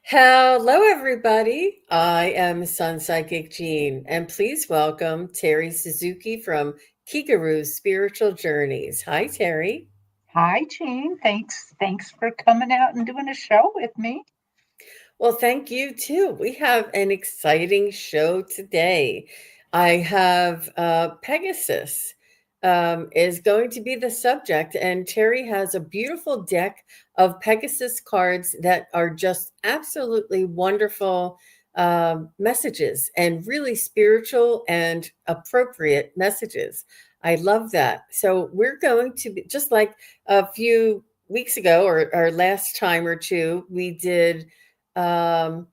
Hello, everybody. I am SunPsychic Jean, and please welcome Terry Suzuki from Kikaru's Spiritual Journeys. Hi, Terry. Hi, Jean. Thanks for coming out and doing a show with me. Well, thank you too. We have an exciting show today. I have Pegasus is going to be the subject, and Terry has a beautiful deck of Pegasus cards that are just absolutely wonderful messages and really spiritual and appropriate messages. I love that. So we're going to be just like a few weeks ago or last time or two, we did um,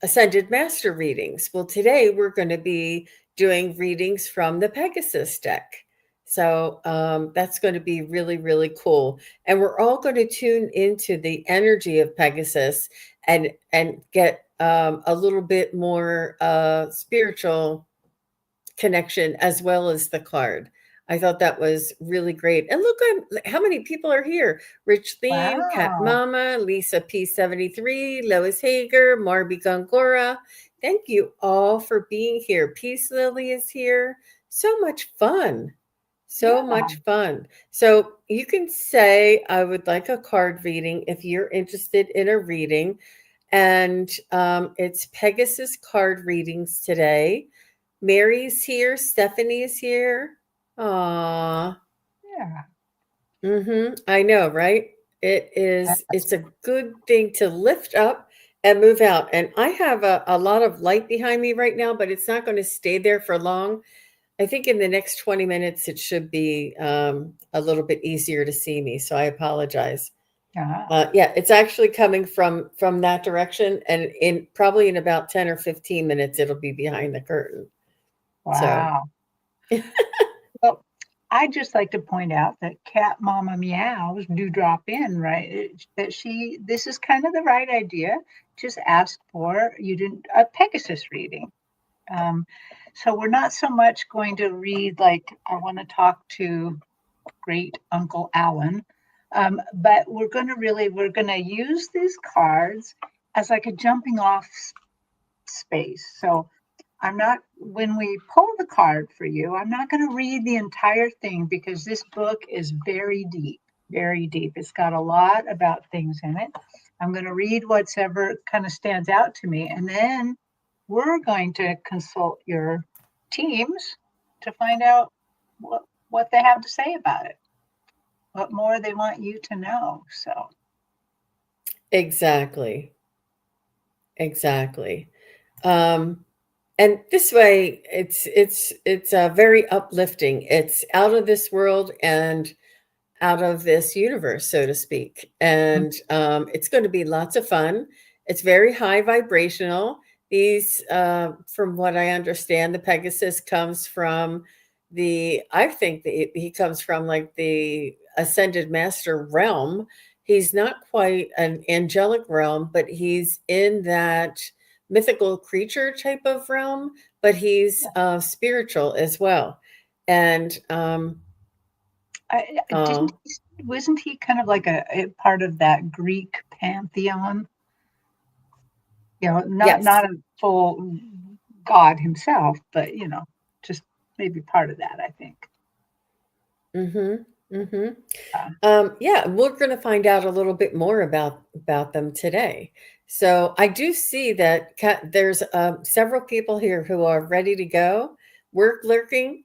Ascended Master readings. Well, today we're going to be doing readings from the Pegasus deck. So that's going to be really, really cool. And we're all going to tune into the energy of Pegasus and get a little bit more spiritual connection as well as the card. I thought that was really great. And look how many people are here. Rich Lean, Cat Wow. Mama, Lisa P73, Lois Hager, Marby Gongora. Thank you all for being here. Peace Lily is here. So much fun. So Yeah. much fun. So you can say, I would like a card reading if you're interested in a reading. And it's Pegasus card readings today. Mary's here. Stephanie's here. Aw. Yeah. I know, right? That's It's a good thing to lift up and move out. And I have a lot of light behind me right now, but it's not going to stay there for long. I think in the next 20 minutes, it should be a little bit easier to see me. So I apologize. yeah. Yeah, it's actually coming from that direction, and in probably in about 10 or 15 minutes, it'll be behind the curtain. So, Wow. Well, I'd just like to point out that Cat Mama Meows do drop in, right? That this is kind of the right idea. Just ask for you didn't a Pegasus reading. Um, so we're not so much going to read like I want to talk to great Uncle Alan. But we're going to use these cards as like a jumping off space. So I'm not, when we pull the card for you, I'm not going to read the entire thing because this book is very deep, very deep. It's got a lot about things in it. I'm going to read whatever kind of stands out to me. And then we're going to consult your teams to find out what they have to say about it, what more they want you to know. So, exactly. Exactly. Um, and this way, it's very uplifting. It's out of this world and out of this universe, so to speak. And it's going to be lots of fun. It's very high vibrational. These, from what I understand, the Pegasus comes from I think that he comes from like the ascended master realm. He's not quite an angelic realm, but he's in that mythical creature type of realm, but he's spiritual as well. And I uh, didn't, wasn't he kind of like a part of that Greek pantheon? You know, not yes. a full god himself, but just maybe part of that, I think. Mhm, mhm. Uh, Yeah, we're gonna find out a little bit more about them today. So I do see that there's several people here who are ready to go. Work lurking.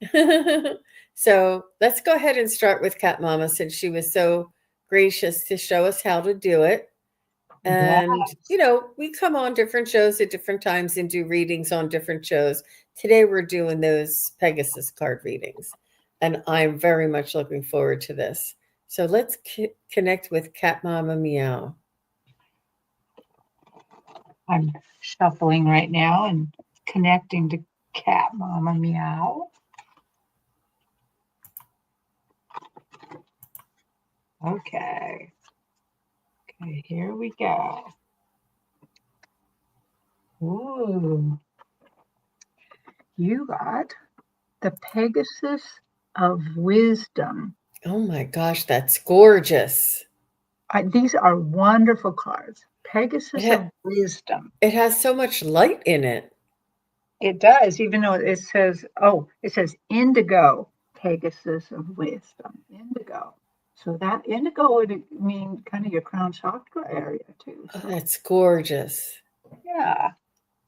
So let's go ahead and start with Cat Mama since she was so gracious to show us how to do it. yeah, And we come on different shows at different times and do readings on different shows. Today we're doing those Pegasus card readings, and I'm very much looking forward to this. So let's connect with Cat Mama Meow. I'm shuffling right now and connecting to Cat Mama Meow. Okay, okay, here we go. Ooh, you got the Pegasus of Wisdom. Oh my gosh, that's gorgeous. These are wonderful cards. Pegasus It, of Wisdom. it has so much light in it. It does, even though it says, it says indigo, Pegasus of Wisdom, indigo. So that indigo would mean kind of your crown chakra area too. Oh, So, that's gorgeous. yeah.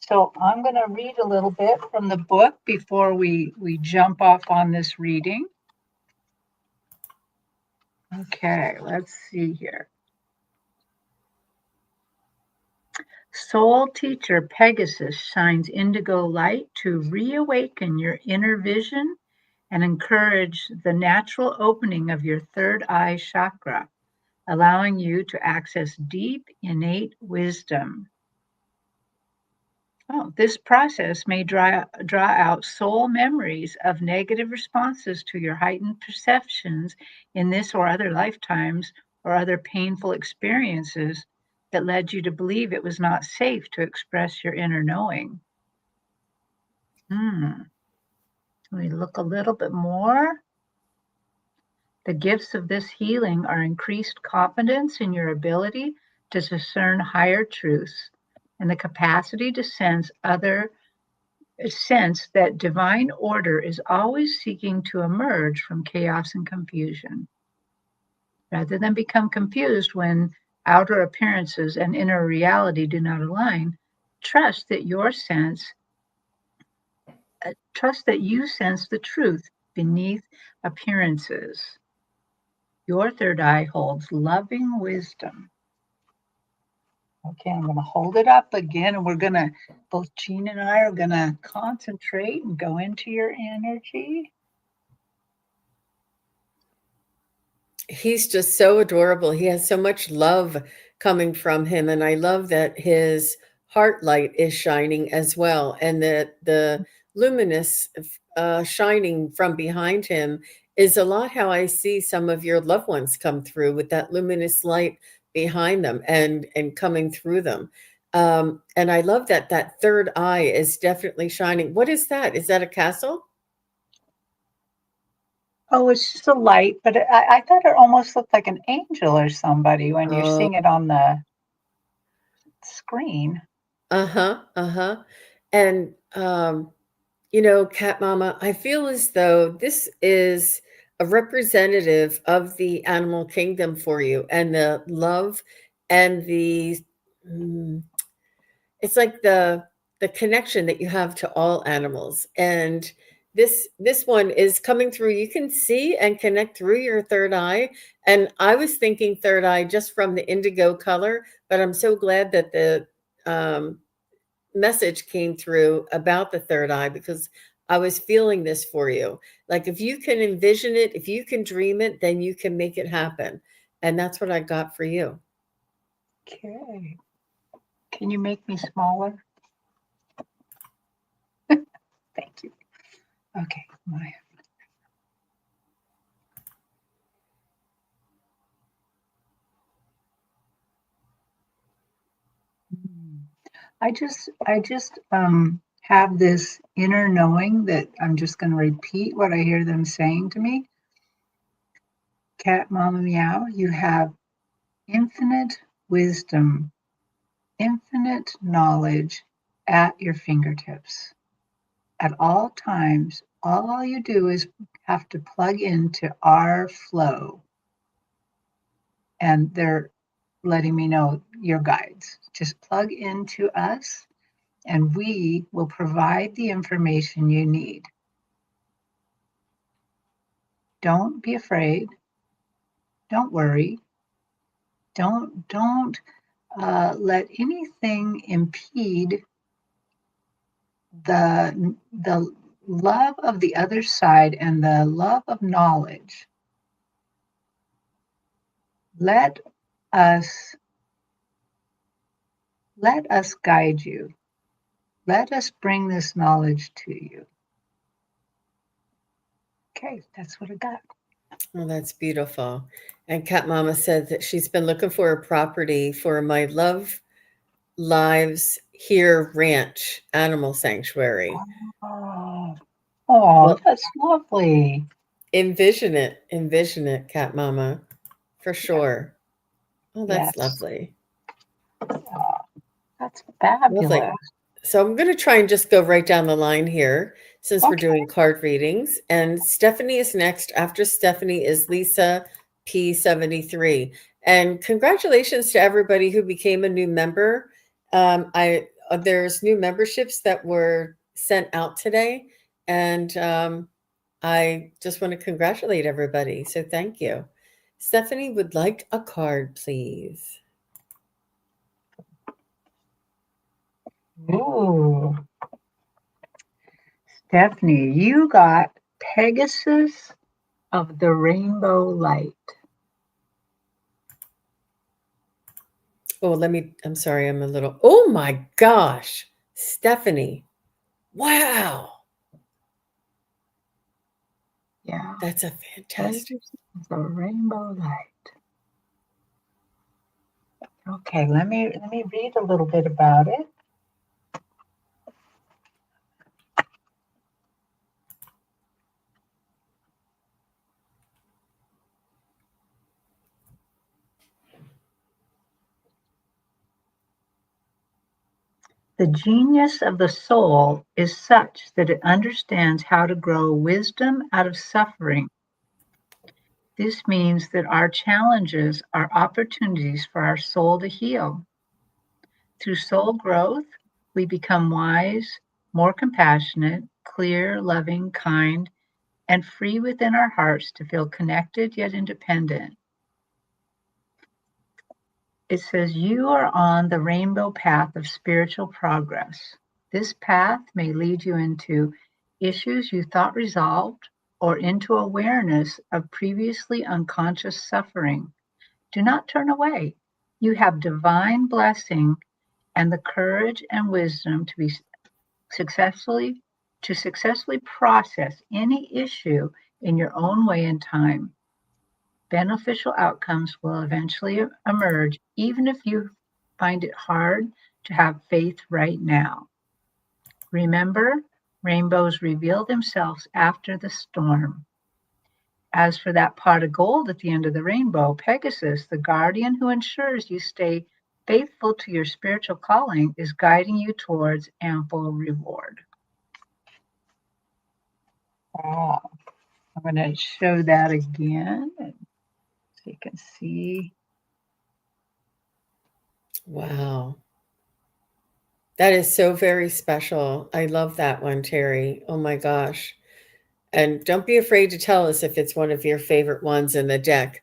So I'm going to read a little bit from the book before we jump off on this reading. Okay, let's see here. Soul teacher Pegasus shines indigo light to reawaken your inner vision and encourage the natural opening of your third eye chakra, allowing you to access deep, innate wisdom. This process may draw out soul memories of negative responses to your heightened perceptions in this or other lifetimes or other painful experiences that led you to believe it was not safe to express your inner knowing. Let me look a little bit more. The gifts of this healing are increased confidence in your ability to discern higher truths and the capacity to sense that divine order is always seeking to emerge from chaos and confusion. Rather than become confused when outer appearances and inner reality do not align, trust that you sense the truth beneath appearances. Your third eye holds loving wisdom. Okay, I'm going to hold it up again, and both Jean and I are going to concentrate and go into your energy. He's just so adorable. He has so much love coming from him, and I love that his heart light is shining as well, and that the luminous shining from behind him is a lot how I see some of your loved ones come through with that luminous light behind them and coming through them. And I love that that third eye is definitely shining. What is that? Is that a castle? Oh, it's just a light, but I thought it almost looked like an angel or somebody when you're Oh, seeing it on the screen. uh-huh, uh-huh. And you know, Cat Mama, I feel as though this is a representative of the animal kingdom for you and the love and mm, it's like the connection that you have to all animals. And this one is coming through. You can see and connect through your third eye. And I was thinking third eye just from the indigo color, but I'm so glad that the um, message came through about the third eye because I was feeling this for you. Like if you can envision it, if you can dream it, then you can make it happen. And that's what I got for you. Okay. Can you make me smaller? Thank you. Okay. I just have this inner knowing that I'm just going to repeat what I hear them saying to me. Cat Mama Meow, you have infinite wisdom, infinite knowledge at your fingertips. At all times, all you do is have to plug into our flow. And they're letting me know your guides. Just plug into us and we will provide the information you need. Don't be afraid. Don't worry. Don't let anything impede the love of the other side and the love of knowledge. Let us guide you. Let us bring this knowledge to you. Okay, that's what I got. Well, that's beautiful. And Cat Mama said that she's been looking for a property for my Love Lives Here Ranch Animal Sanctuary. Oh, Well, that's lovely. envision it, Cat Mama, for sure. Oh, that's Yes. lovely. That's Lovely. fabulous. So I'm going to try and just go right down the line here since we're Okay. doing card readings. And Stephanie is next. After Stephanie is Lisa P73. And congratulations to everybody who became a new member. There's new memberships that were sent out today, and I just want to congratulate everybody. So thank you. Stephanie would like a card, please. Ooh. Stephanie, you got Pegasus of the Rainbow Light. Oh, I'm sorry, oh my gosh, Stephanie. Wow. Yeah. That's a fantastic. Pegasus of the Rainbow Light. Okay, let me read a little bit about it. The genius of the soul is such that it understands how to grow wisdom out of suffering. This means that our challenges are opportunities for our soul to heal. Through soul growth, we become wise, more compassionate, clear, loving, kind, and free within our hearts to feel connected yet independent. It says, you are on the rainbow path of spiritual progress. This path may lead you into issues you thought resolved or into awareness of previously unconscious suffering. Do not turn away. You have divine blessing and the courage and wisdom successfully to successfully process any issue in your own way and time. Beneficial outcomes will eventually emerge, even if you find it hard to have faith right now. Remember, rainbows reveal themselves after the storm. As for that pot of gold at the end of the rainbow, Pegasus, the guardian who ensures you stay faithful to your spiritual calling, is guiding you towards ample reward. Wow. I'm going to show that again so you can see. Wow. That is so very special. I love that one, Terry. Oh my gosh. And don't be afraid to tell us if it's one of your favorite ones in the deck.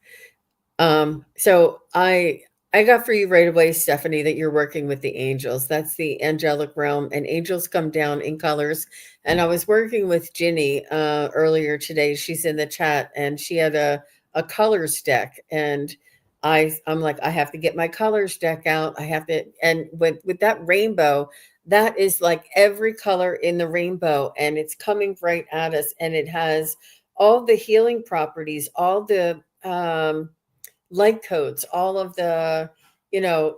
So I got for you right away, Stephanie, that you're working with the angels. That's the angelic realm, and angels come down in colors. And I was working with Ginny earlier today. She's in the chat, and she had a colors deck, and I'm like, I have to get my colors deck out. I have to, and with that rainbow, that is like every color in the rainbow, and it's coming right at us, and it has all the healing properties, all the light codes, all of the,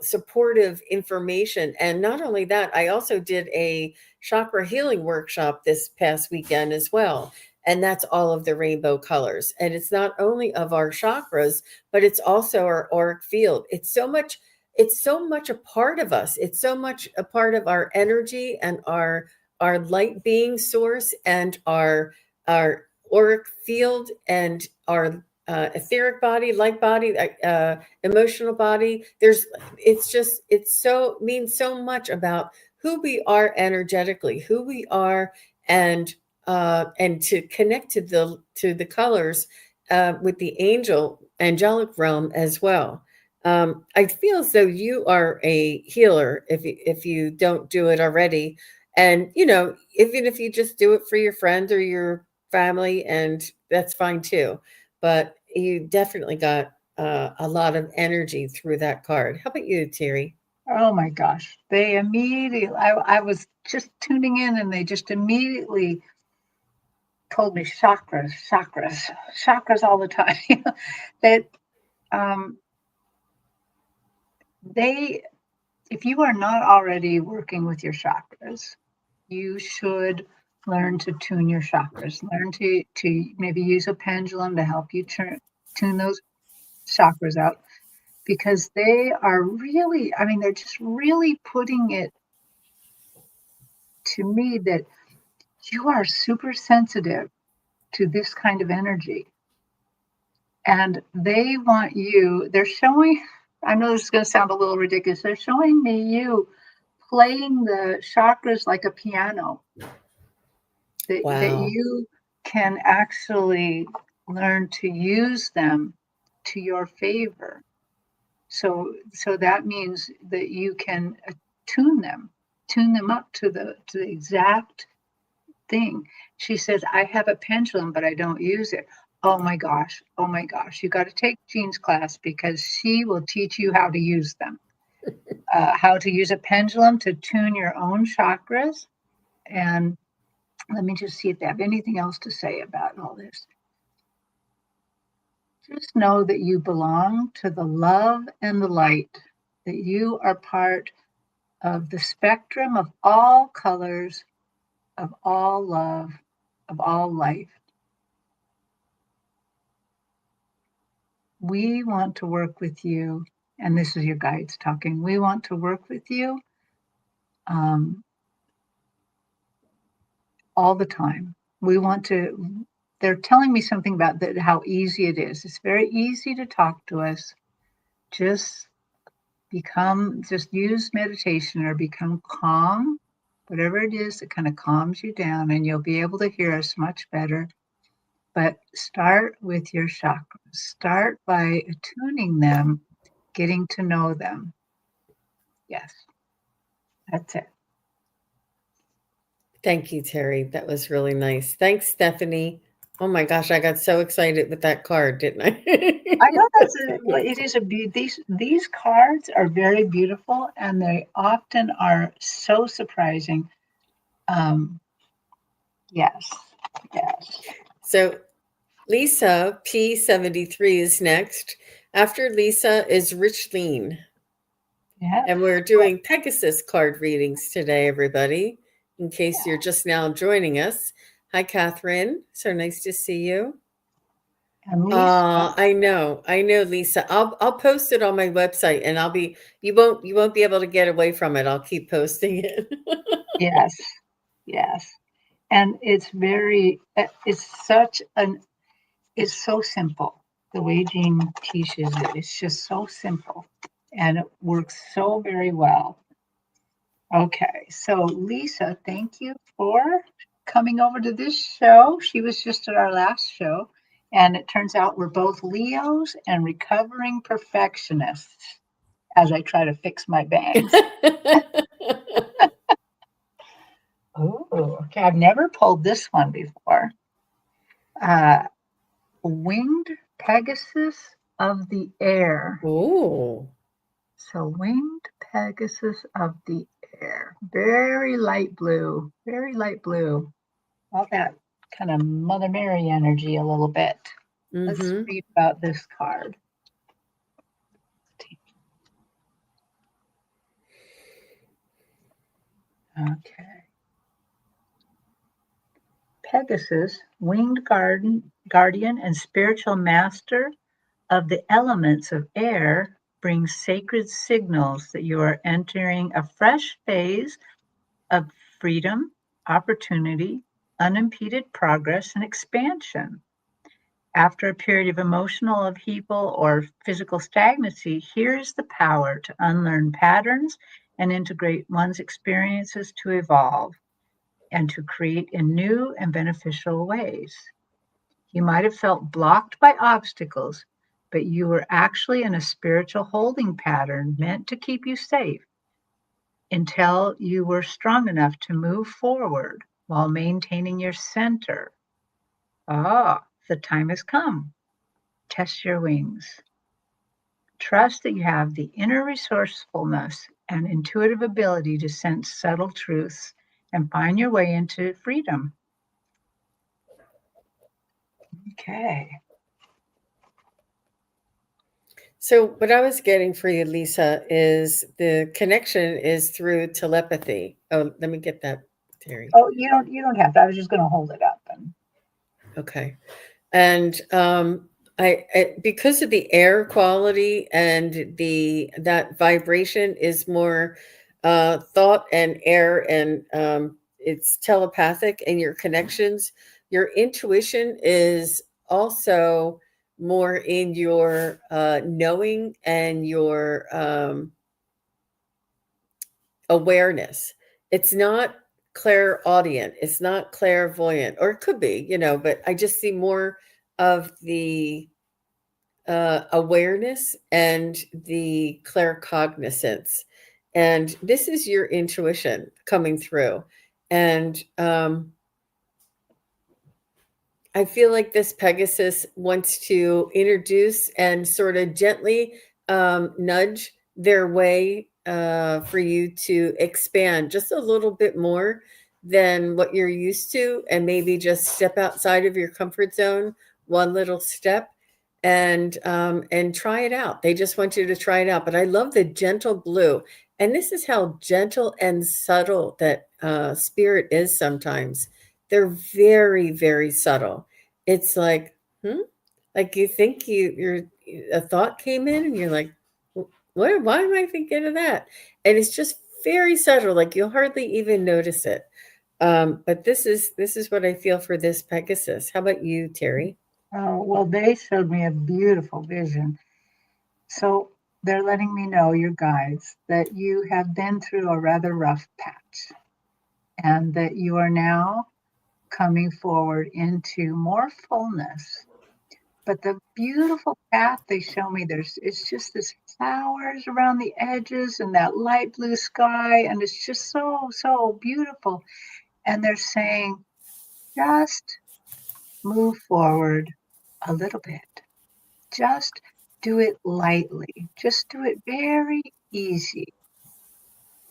supportive information. And not only that, I also did a chakra healing workshop this past weekend as well. And that's all of the rainbow colors. And it's not only of our chakras, but it's also our auric field. It's so much a part of us. It's so much a part of our energy and our light being source and our auric field and our etheric body, light body, emotional body. It's so means so much about who we are energetically, who we are, and to connect to the colors with the angelic realm as well. I feel as though you are a healer if you don't do it already, and even if you just do it for your friend or your family, and that's fine too. But you definitely got a lot of energy through that card. How about you, Terry? Oh my gosh. They immediately, I was just tuning in and they just immediately told me chakras, chakras, chakras all the time. that um, they, if you are not already working with your chakras, you should learn to tune your chakras, learn to maybe use a pendulum to help you tune those chakras out. because they are really, I mean, they're just really putting it to me that you are super sensitive to this kind of energy. And they want you, they're showing, I know this is going to sound a little ridiculous, they're showing me you playing the chakras like a piano, that Wow. you can actually learn to use them to your favor. So that means that you can tune them, tune them up to the exact thing. She says, I have a pendulum, but I don't use it. Oh my gosh. Oh my gosh. You got to take Jean's class because she will teach you how to use them. How to use a pendulum to tune your own chakras. And let me just see if they have anything else to say about all this. Just know that you belong to the love and the light, that you are part of the spectrum of all colors, of all love, of all life. We want to work with you, and this is your guides talking. We want to work with you um, all the time. We want to, they're telling me something about that, how easy it is. It's very easy to talk to us. Just just use meditation or become calm, whatever it is that kind of calms you down, and you'll be able to hear us much better. But start with your chakras. Start by attuning them, getting to know them. Yes, that's it. Thank you, Terry. That was really nice. Thanks, Stephanie. Oh my gosh, I got so excited with that card, didn't I? I know it is a these cards are very beautiful, and they often are so surprising. Um, yes, yes, So Lisa P73 is next. After Lisa is Richleen. yeah. And we're doing Pegasus card readings today, everybody, in case you're just now joining us. Hi, Catherine. So nice to see you. And Lisa, I know, Lisa. I'll post it on my website, and you won't be able to get away from it. I'll keep posting it. yes, yes. And it's so simple. The way Jean teaches it, it's just so simple, and it works so very well. Okay, so Lisa, thank you for coming over to this show. She was just at our last show, and it turns out we're both Leos and recovering perfectionists as I try to fix my bangs. Oh, okay. I've never pulled this one before. Uh, Winged Pegasus of the air. Oh, So, winged Pegasus of the air. Very light blue, very light blue. All that kind of Mother Mary energy a little bit. Let's mm-hmm. read about this card. Okay. Pegasus, winged guardian and spiritual master of the elements of air, brings sacred signals that you are entering a fresh phase of freedom, opportunity, unimpeded progress, and expansion. After a period of emotional upheaval or physical stagnancy, here's the power to unlearn patterns and integrate one's experiences to evolve and to create in new and beneficial ways. You might have felt blocked by obstacles, but you were actually in a spiritual holding pattern meant to keep you safe until you were strong enough to move forward while maintaining your center. Ah, the time has come. Test your wings. Trust that you have the inner resourcefulness and intuitive ability to sense subtle truths and find your way into freedom. Okay. So what I was getting for you, Lisa, is the connection is through telepathy. Oh, let me get that, Terry. Oh, you don't have to. I was just going to hold it up and Okay. And Because of the air quality and the that vibration is more thought and air, and it's telepathic, and your connections, your intuition is also more in your knowing and your awareness. It's not clairaudient, it's not clairvoyant, or it could be, but I just see more of the awareness and the claircognizance. And this is your intuition coming through. And I feel like this Pegasus wants to introduce and sort of gently nudge their way for you to expand just a little bit more than what you're used to, and maybe just step outside of your comfort zone one little step, and try it out. They just want you to try it out. But I love the gentle blue, and this is how gentle and subtle that spirit is sometimes. They're very, very subtle. It's like, hmm? Like you think you're a thought came in and you're like, what? Why am I thinking of that? And it's just very subtle. Like you'll hardly even notice it. But this is what I feel for this Pegasus. How about you, Terry? Oh, well, they showed me a beautiful vision. So they're letting me know, your guides, that you have been through a rather rough patch and that you are now coming forward into more fullness. But the beautiful path they show me, it's just this flowers around the edges and that light blue sky, and it's just so, so beautiful. And they're saying, just move forward a little bit. Just do it lightly. Just do it very easy.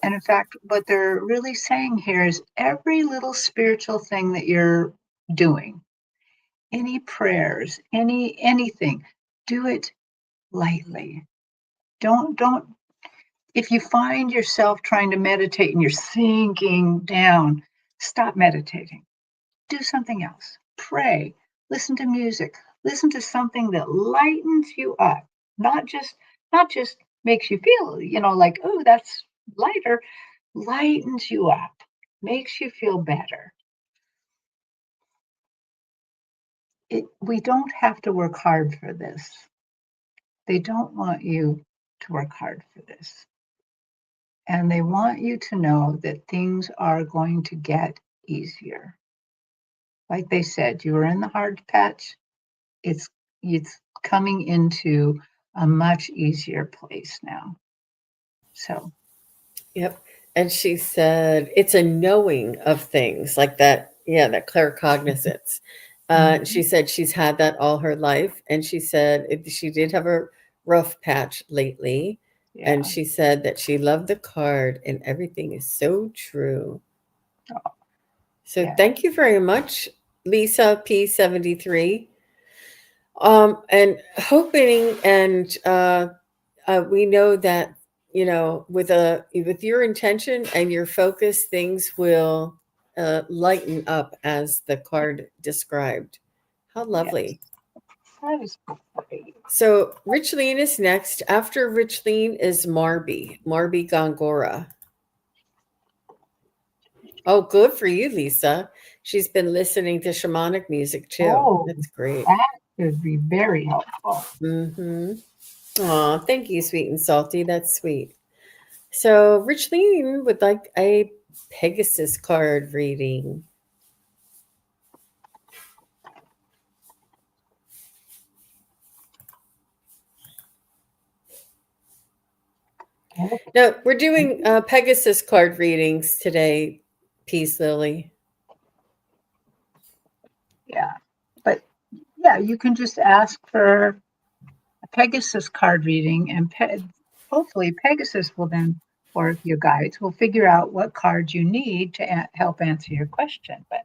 And in fact, what they're really saying here is every little spiritual thing that you're doing, any prayers, anything, do it lightly. Don't if you find yourself trying to meditate and you're sinking down, stop meditating. Do something else. Pray, listen to music, listen to something that lightens you up, not just not just makes you feel, like, oh, that's lighter, lightens you up, makes you feel better. We don't have to work hard for this. They don't want you to work hard for this. And they want you to know that things are going to get easier. Like they said, you were in the hard patch. It's coming into a much easier place now. So, Yep. And she said it's a knowing of things like that. Yeah, that claircognizance. She mhm, said she's had that all her life. And she said she did have a rough patch lately. And yeah, she said that she loved the card, and everything is so true. So yeah. thank you very much, Lisa P73. And hoping, and we know that, with your intention and your focus, things will lighten up as the card described. How lovely. Yes, that is great. So Richleen is next. After Richleen is Marby Gongora. Oh, good for you, Lisa. She's been listening to shamanic music too. Oh, That's great. that could be very helpful. Mm-hmm. Aw, thank you, sweet and salty. That's sweet. So Richleen would like a Pegasus card reading. Oh, No, we're doing Pegasus card readings today, Peace Lily. yeah, but yeah, you can just ask for a Pegasus card reading, and hopefully Pegasus will then, or your guides will figure out what cards you need to help answer your question. But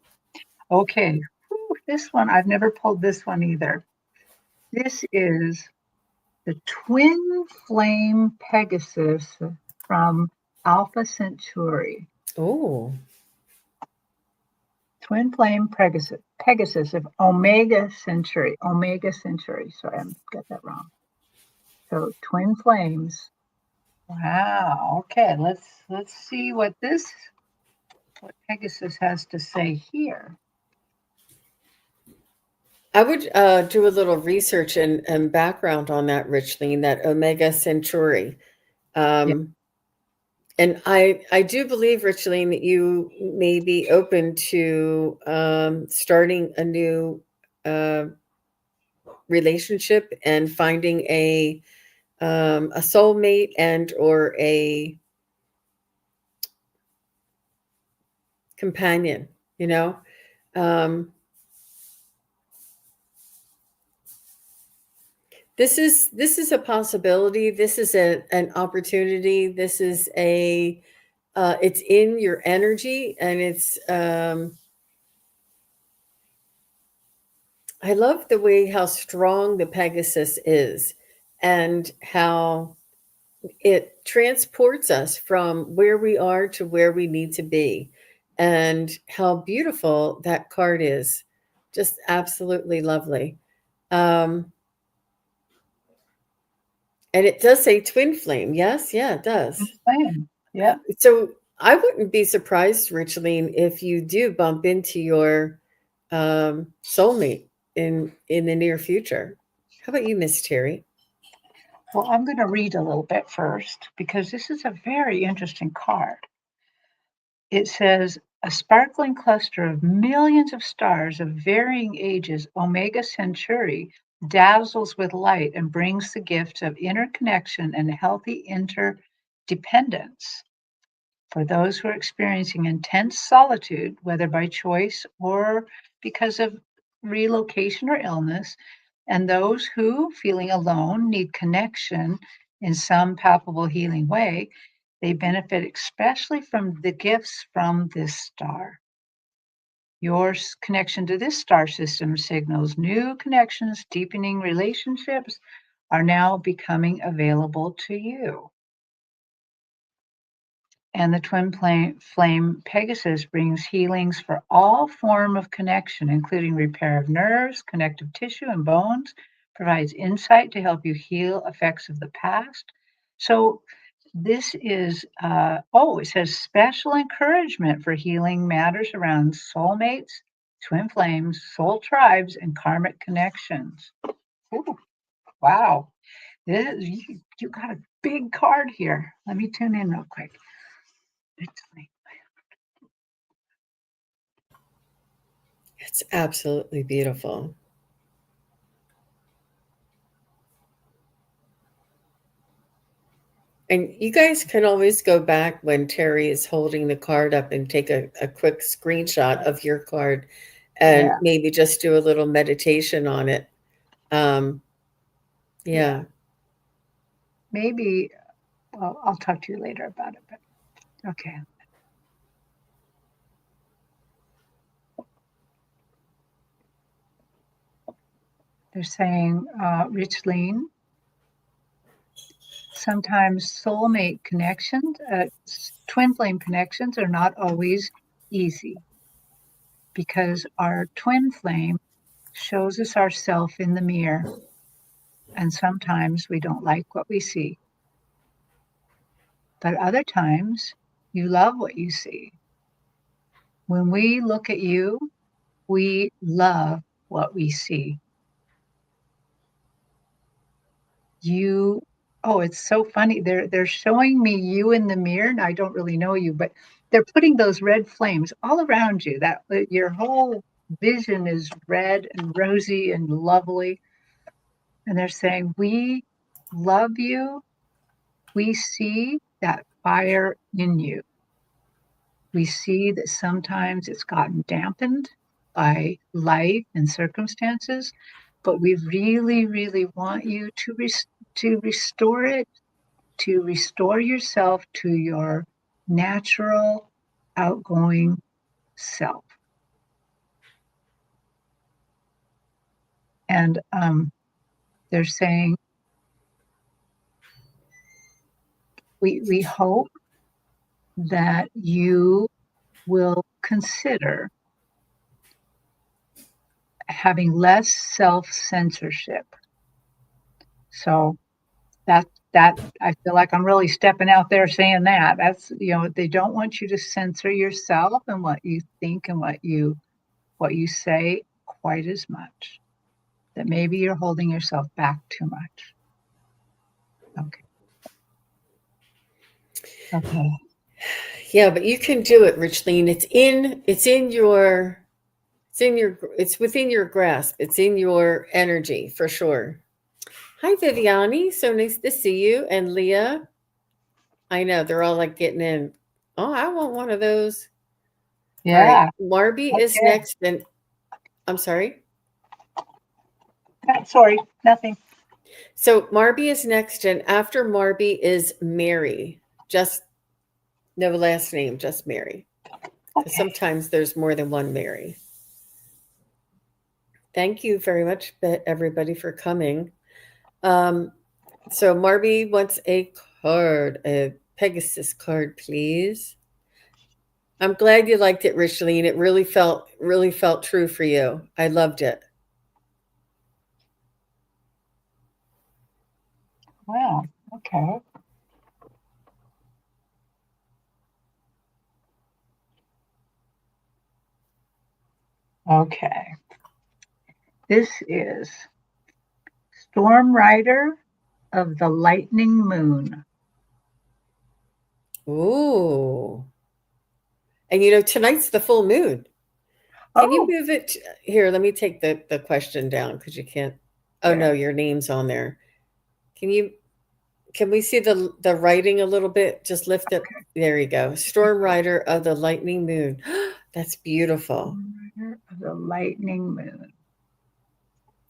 okay, whew, this one, I've never pulled this one either. This is the Twin Flame Pegasus from Alpha Centauri. Oh, Twin flame Pegasus of Omega Centauri. Omega Centauri. Sorry, I got that wrong. So twin flames. Wow. Okay, let's see what Pegasus has to say here. I would do a little research and background on that, Richling, that Omega Centauri. Yeah. And I do believe, Richling, that you may be open to starting a new uh, relationship and finding a soulmate and or a companion. You know, um, this is a possibility. This is an opportunity. This is a it's in your energy, and it's I love the way how strong the Pegasus is, and how it transports us from where we are to where we need to be, and how beautiful that card is. Just absolutely lovely. Um, and it does say twin flame. Yes, yeah, it Twin does. flame. Yeah. So I wouldn't be surprised, Richeline, if you do bump into your soulmate in the near future. How about you, Miss Terry? Well, I'm going to read a little bit first because this is a very interesting card. It says a sparkling cluster of millions of stars of varying ages, Omega Centauri, dazzles with light and brings the gifts of interconnection and healthy interdependence. For those who are experiencing intense solitude, whether by choice or because of relocation or illness, and those who, feeling alone, need connection in some palpable healing way, they benefit especially from the gifts from this star. Your connection to this star system signals new connections, deepening relationships are now becoming available to you. And the twin flame Pegasus brings healings for all form of connection, including repair of nerves, connective tissue, and bones, provides insight to help you heal effects of the past. So this is, it says special encouragement for healing matters around soulmates, twin flames, soul tribes, and karmic connections. Ooh, wow. You got a big card here. Let me tune in real quick. It's absolutely beautiful. And you guys can always go back when Terry is holding the card up and take a quick screenshot of your card and Yeah, maybe just do a little meditation on it. Um, yeah. yeah. Maybe, well, I'll talk to you later about it, but okay. They're saying, Richleen, sometimes soulmate connections, twin flame connections are not always easy because our twin flame shows us ourself in the mirror, and sometimes we don't like what we see. But other times, you love what you see. When we look at you, we love what we see. You Oh, it's so funny. They're showing me you in the mirror, and I don't really know you, but they're putting those red flames all around you. That your whole vision is red and rosy and lovely. And they're saying, "We love you. We see that fire in you. We see that sometimes it's gotten dampened by life and circumstances, but we really, really want you to restore it, to restore yourself to your natural, outgoing self." And they're saying, we hope that you will consider having less self-censorship. So that I feel like I'm really stepping out there saying that. That's, they don't want you to censor yourself and what you think and what you say quite as much. That maybe you're holding yourself back too much. Okay. Okay. Yeah, but you can do it, Richleen. It's within your grasp. It's in your energy for sure. Hi, Viviani. So nice to see you. And Leah. I know they're all like getting in. Oh, I want one of those. All right. Yeah. Marby is Okay. next. And I'm sorry. Sorry, nothing. So Marby is next. And after Marby is Mary. Just no last name, just Mary. Because Okay. sometimes there's more than one Mary. Thank you very much, everybody, for coming. So Marby wants a card, a Pegasus card, please. I'm glad you liked it, Richleen. It really felt true for you. I loved it. Wow. Okay. Okay. This is Storm Rider of the Lightning Moon. Ooh. And tonight's the full moon. Can you Oh, move it here? Let me take the question down because you can't. Oh no, there. your name's on there. Can you can we see the writing a little bit? Just lift it. There you go. Storm Rider of the Lightning Moon. That's beautiful. Storm Rider of the Lightning Moon.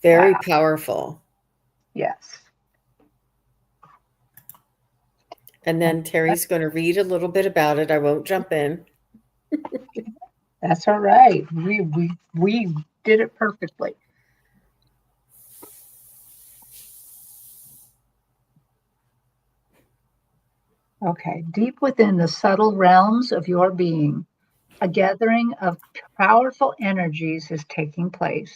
Very Wow. powerful. Yes. And then Terry's going to read a little bit about it. I won't jump in. That's all right. We did it perfectly. Okay. Deep within the subtle realms of your being, a gathering of powerful energies is taking place.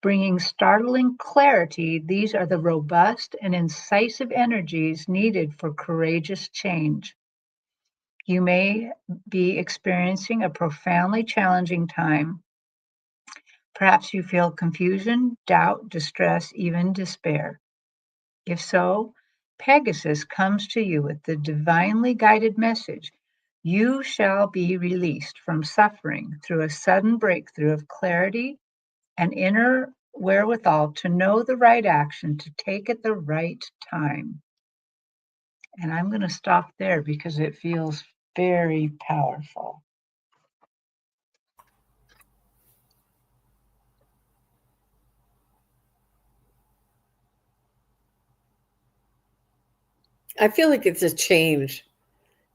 Bringing startling clarity, these are the robust and incisive energies needed for courageous change. You may be experiencing a profoundly challenging time. Perhaps you feel confusion, doubt, distress, even despair. If so, Pegasus comes to you with the divinely guided message: you shall be released from suffering through a sudden breakthrough of clarity and inner wherewithal to know the right action to take at the right time. And I'm going to stop there because it feels very powerful. I feel like it's a change.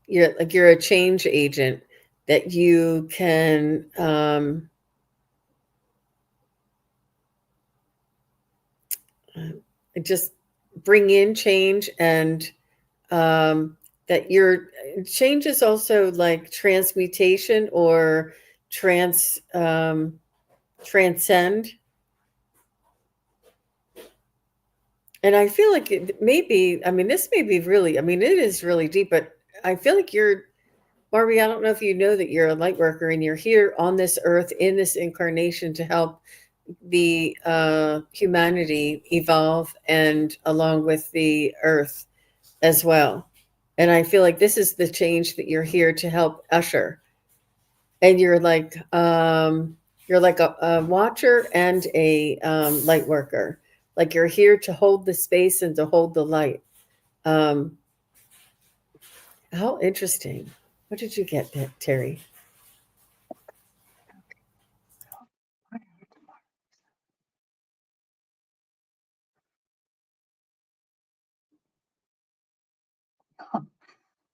You're a change agent that you can just bring in change and that your change is also like transmutation or transcend. And I feel like it may be, I mean, this may be really, I mean, it is really deep, but I feel like Barbie, I don't know if you know that you're a light worker and you're here on this earth in this incarnation to help the humanity evolve and along with the earth as well. And I feel like this is the change that you're here to help usher. And you're like a watcher and a light worker. Like you're here to hold the space and to hold the light. Um, how interesting. What did you get, Terry?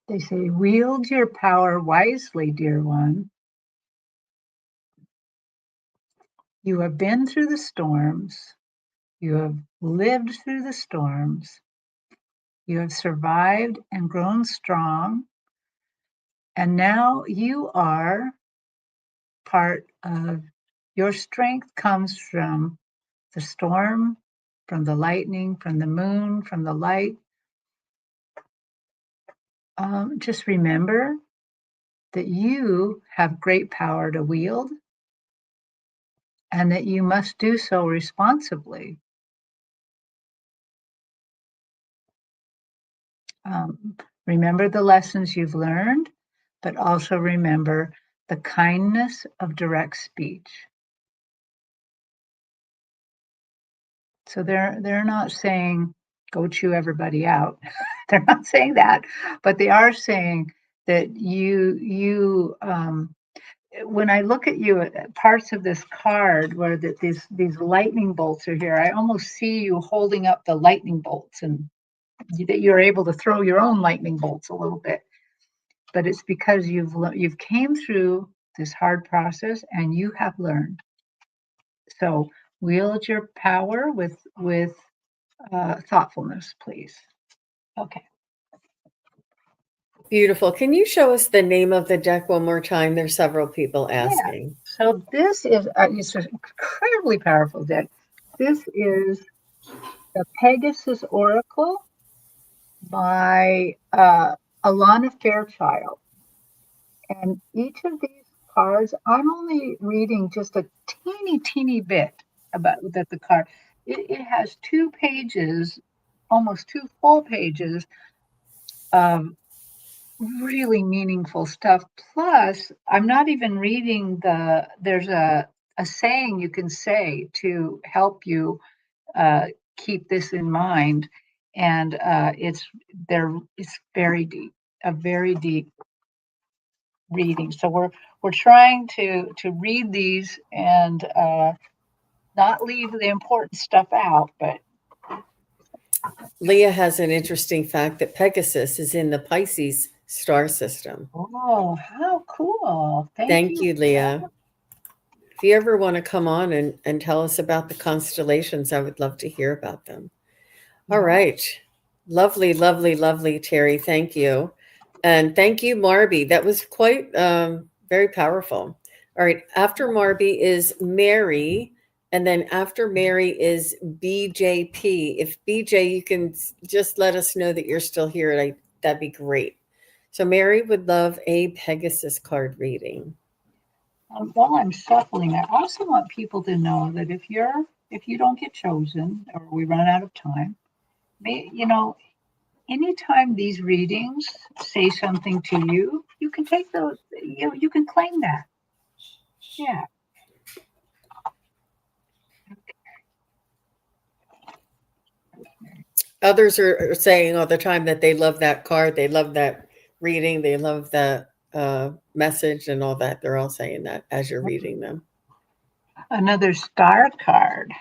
They say, wield your power wisely, dear one. You have been through the storms. You have lived through the storms. You have survived and grown strong. And now you are part of Your strength comes from the storm, from the lightning, from the moon, from the light. Just remember that you have great power to wield and that you must do so responsibly. Remember the lessons you've learned, but also remember the kindness of direct speech. So they're not saying go chew everybody out. They're not saying that, but they are saying that you when I look at you, parts of this card where these lightning bolts are here, I almost see you holding up the lightning bolts and that you're able to throw your own lightning bolts a little bit. But it's because you've came through this hard process and you have learned. So wield your power with thoughtfulness, please. Okay. Beautiful. Can you show us the name of the deck one more time? There's several people Yeah. asking. So this is it's an incredibly powerful deck. This is the Pegasus Oracle by Alana Fairchild. And each of these cards, I'm only reading just a teeny bit about that the card. It has 2 pages, almost 2 full pages of really meaningful stuff. Plus, I'm not even reading there's a saying you can say to help you uh, keep this in mind. And it's very deep, a very deep reading. So we're trying to read these and not leave the important stuff out. But Leah has an interesting fact that Pegasus is in the Pisces star system. oh, how cool! Thank Thank you. you, Leah. If you ever want to come on and tell us about the constellations, I would love to hear about them. All Yeah. right. Lovely, lovely, lovely, Terry. Thank you. And thank you, Marby. That was quite very powerful. All right. After Marby is Mary. And then after Mary is BJP. If BJ, you can just let us know that you're still here. That'd be great. So Mary would love a Pegasus card reading. While I'm shuffling, I also want people to know that if you don't get chosen or we run out of time, anytime these readings say something to you, you can take those. You can claim that. Yeah. Others are saying all the time that they love that card, they love that reading, they love that message and all that. They're all saying that as you're reading them. Another star card.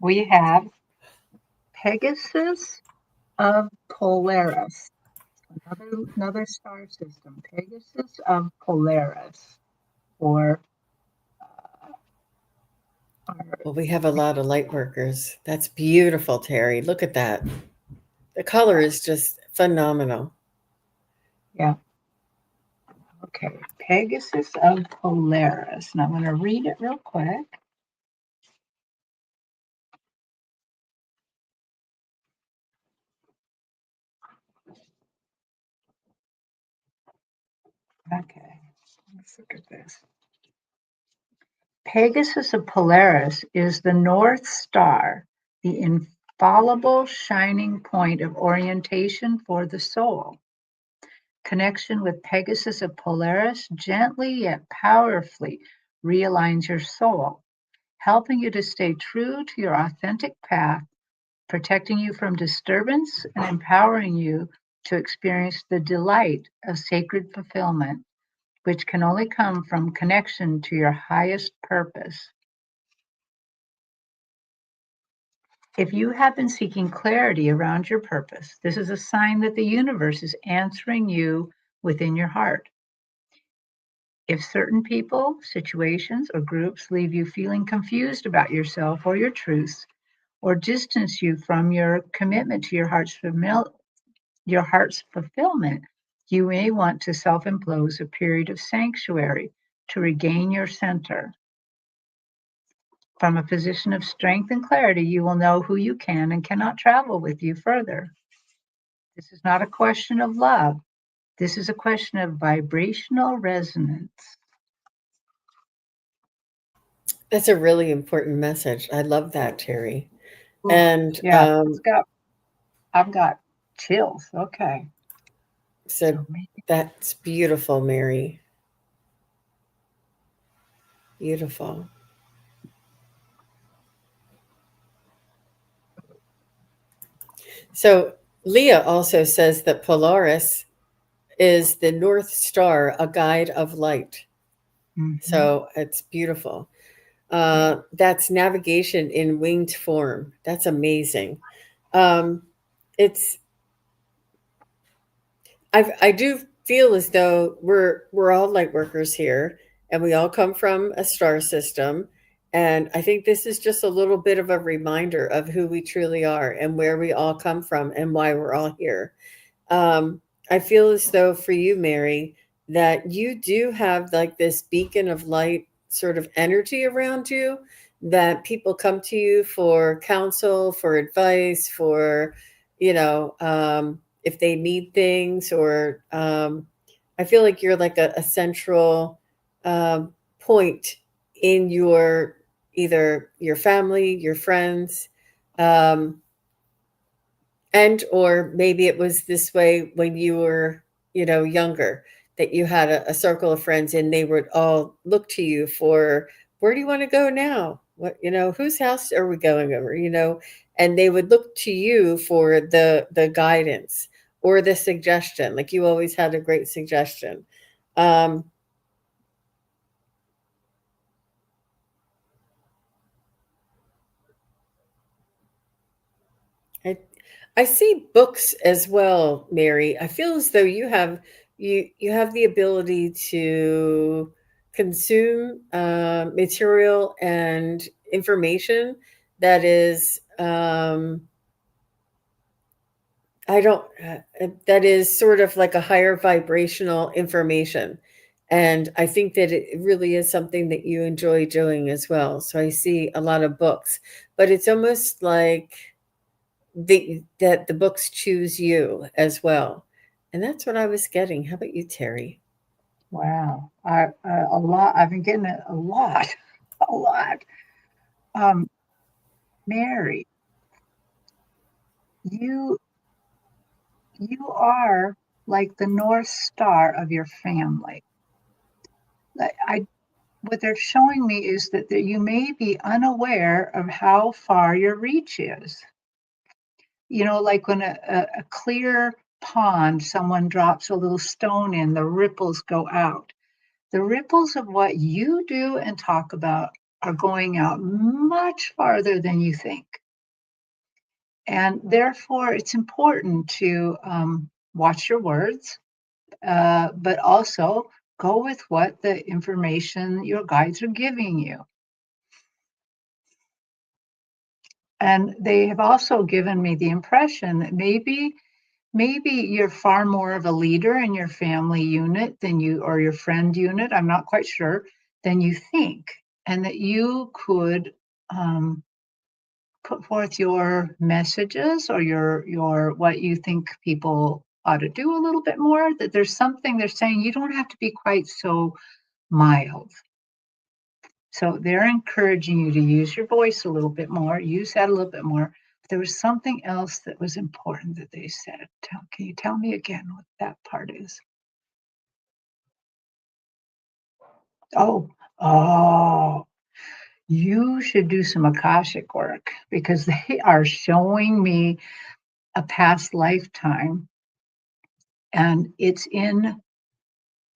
We have Pegasus of Polaris. Another star system. Pegasus of Polaris. Or Well, we have a lot of light workers. That's beautiful, Terry. Look at that. The color is just phenomenal. yeah. Okay. Pegasus of Polaris. And I'm going to read it real quick. Okay. Let's look at this. Pegasus of Polaris is the North Star, the infallible shining point of orientation for the soul. Connection with Pegasus of Polaris gently yet powerfully realigns your soul, helping you to stay true to your authentic path, protecting you from disturbance and empowering you to experience the delight of sacred fulfillment, which can only come from connection to your highest purpose. If you have been seeking clarity around your purpose, this is a sign that the universe is answering you within your heart. If certain people, situations, or groups leave you feeling confused about yourself or your truths, or distance you from your commitment to your heart's fulfillment, you may want to self-impose a period of sanctuary to regain your center. From a position of strength and clarity, you will know who you can and cannot travel with you further. This is not a question of love. This is a question of vibrational resonance. That's a really important message. I love that, Terry. Ooh, And yeah, I've got chills. Okay. so So maybe that's beautiful, Mary. Beautiful. So Leah also says that Polaris is the North Star, a guide of light. mhm, So it's beautiful. yeah. That's navigation in winged form. That's amazing. Um, it's I do feel as though we're all light workers here, and we all come from a star system. And I think this is just a little bit of a reminder of who we truly are and where we all come from and why we're all here. Um, I feel as though for you, Mary, that you do have like this beacon of light sort of energy around you, that people come to you for counsel, for advice, for, if they need things, or I feel like you're like a central point in your either your family, your friends. Um, and or maybe it was this way when you were, younger, that you had a circle of friends and they would all look to you for, where do you want to go now? What, whose house are we going over? And they would look to you for the guidance or the suggestion. Like you always had a great suggestion. Um, I I see books as well, Mary. I feel as though you have the ability to consume material and information that is I don't that is sort of like a higher vibrational information. And I think that it really is something that you enjoy doing as well. So I see a lot of books, but it's almost like that the books choose you as well. And that's what I was getting. How about you, Terry? Wow. A lot. I've been getting it a lot, a lot. Um, Mary, you you are like the North Star of your family. I what they're showing me is that you may be unaware of how far your reach is. Like when a clear pond, someone drops a little stone in, the ripples go out. The ripples of what you do and talk about are going out much farther than you think. And therefore, it's important to watch your words, but also go with what the information your guides are giving you. And they have also given me the impression that maybe you're far more of a leader in your family unit than you or your friend unit, I'm not quite sure, than you think, and that you could um, put forth your messages or your what you think people ought to do a little bit more, that there's something they're saying you don't have to be quite so mild. So they're encouraging you to use your voice a little bit more, use that a little bit more. But there was something else that was important that they said. Can you tell me again what that part is? Oh, oh, you should do some Akashic work because they are showing me a past lifetime, and it's in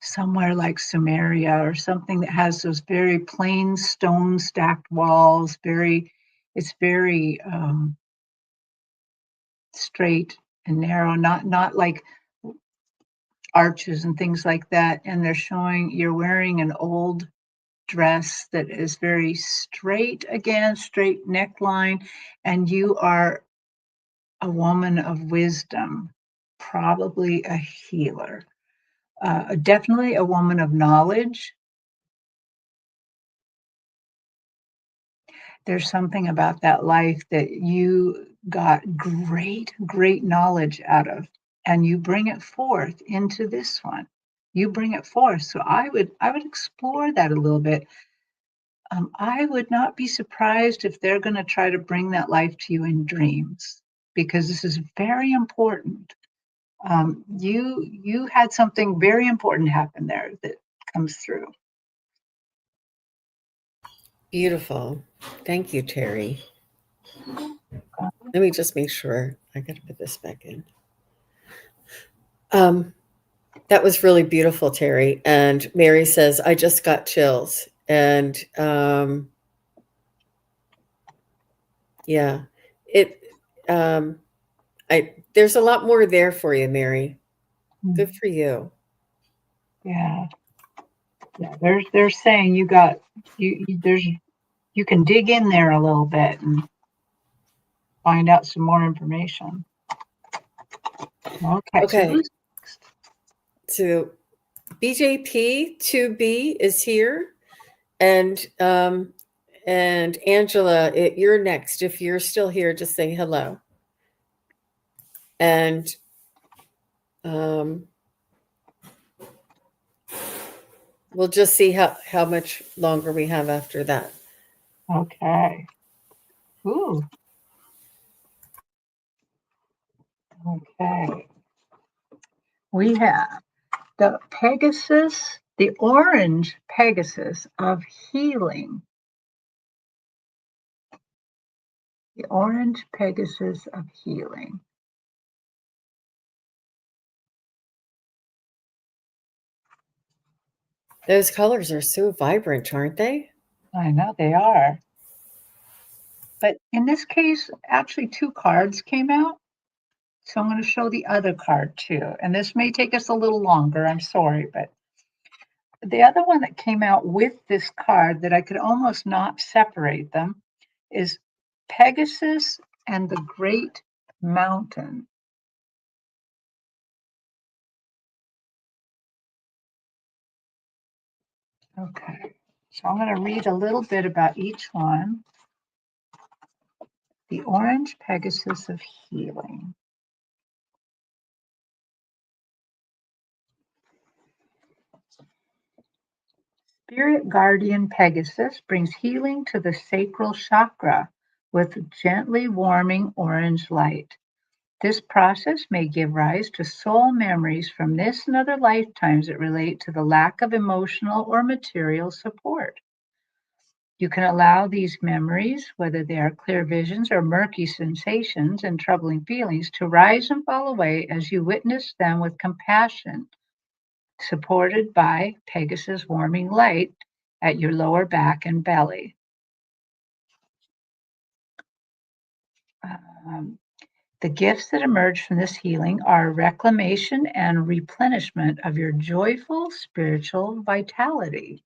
somewhere like Sumeria or something that has those very plain stone stacked walls, it's very straight and narrow, not like arches and things like that. And they're showing you're wearing an old dress that is very straight again, straight neckline, and you are a woman of wisdom, probably a healer, definitely a woman of knowledge. there's something about that life that you got great, great knowledge out of, and you bring it forth into this one. You bring it forth. So I would explore that a little bit. I would not be surprised if they're going to try to bring that life to you in dreams, because this is very important. You had something very important happen there that comes through. Beautiful. Thank you, Terry. Let me just make sure. I got to put this back in. That was really beautiful, Terry. And Mary says, I just got chills. And yeah, it there's a lot more there for you, Mary. Good for you. Yeah. Yeah, they're saying you got there's you can dig in there a little bit and find out some more information. Okay, so Okay. who's next? So BJP 2B is here. And Angela, you're next. If you're still here, just say hello. And we'll just see how much longer we have after that. Okay. Ooh. Okay. We have the Pegasus, the orange Pegasus of healing. The orange Pegasus of healing. Those colors are so vibrant, aren't they? I know they are. But in this case, actually 2 cards came out. So I'm going to show the other card too. And this may take us a little longer. I'm sorry, but the other one that came out with this card that I could almost not separate them is Pegasus and the Great Mountain. Okay, so I'm going to read a little bit about each one. The orange Pegasus of healing. Spirit guardian Pegasus brings healing to the sacral chakra with gently warming orange light. This process may give rise to soul memories from this and other lifetimes that relate to the lack of emotional or material support. You can allow these memories, whether they are clear visions or murky sensations and troubling feelings, to rise and fall away as you witness them with compassion, supported by Pegasus warming light at your lower back and belly. The gifts that emerge from this healing are reclamation and replenishment of your joyful spiritual vitality.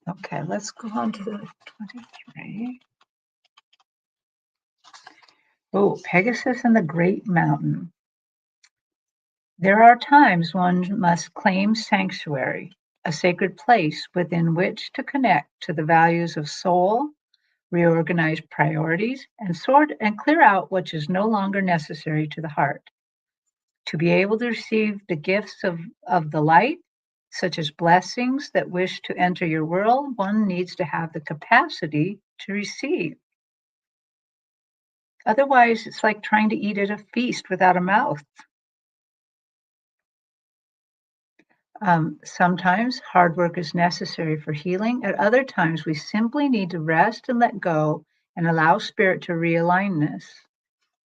Okay, let's go on to the 23. Oh, Pegasus and the Great Mountain. There are times one must claim sanctuary, a sacred place within which to connect to the values of soul, reorganize priorities, and sort and clear out what is no longer necessary to the heart. To be able to receive the gifts of the light, such as blessings that wish to enter your world, one needs to have the capacity to receive. Otherwise, it's like trying to eat at a feast without a mouth. Sometimes hard work is necessary for healing. At other times, we simply need to rest and let go and allow spirit to realign this.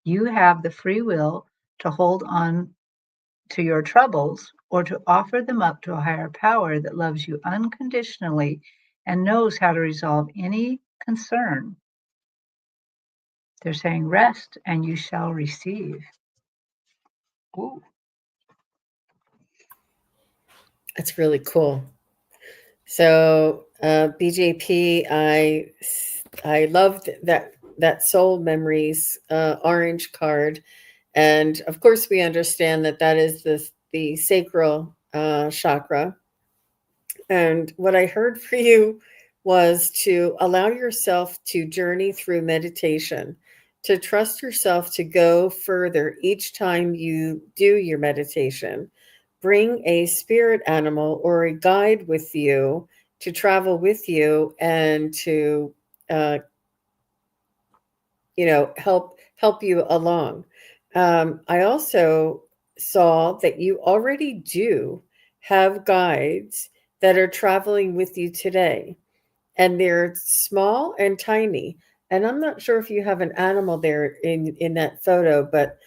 You have the free will to hold on to your troubles or to offer them up to a higher power that loves you unconditionally and knows how to resolve any concern. They're saying, rest and you shall receive. Ooh. That's really cool. So BJP, I loved that soul memories orange card, and of course we understand that is the sacral chakra. And what I heard for you was to allow yourself to journey through meditation, to trust yourself to go further each time you do your meditation. Bring a spirit animal or a guide with you to travel with you and to uh, help you along. I also saw that you already do have guides that are traveling with you today, and they're small and tiny. And I'm not sure if you have an animal there in that photo, but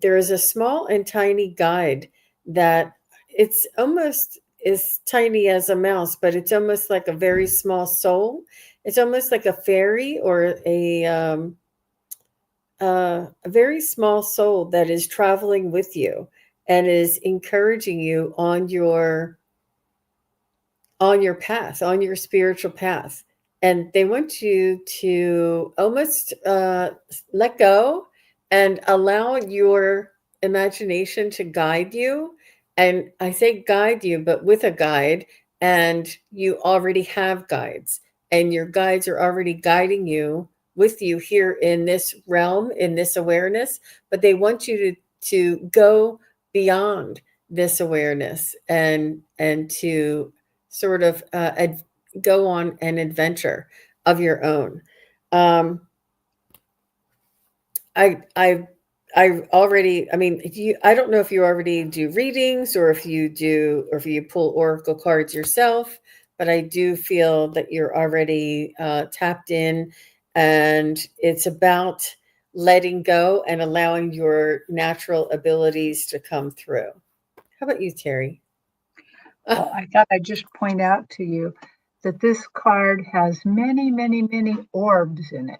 there is a small and tiny guide that it's almost as tiny as a mouse, but it's almost like a very small soul. It's almost like a fairy or a very small soul that is traveling with you and is encouraging you on your path, on your spiritual path. And they want you to almost let go and allow your imagination to guide you. And I say guide you, but with a guide, and you already have guides, and your guides are already guiding you with you here in this realm, in this awareness, but they want you to go beyond this awareness and to sort of go on an adventure of your own. Um, I I I already. I mean, I don't know if you already do readings or if you pull oracle cards yourself, but I do feel that you're already tapped in, and it's about letting go and allowing your natural abilities to come through. How about you, Terry? Well, I thought I'd just point out to you that this card has many, many, many orbs in it.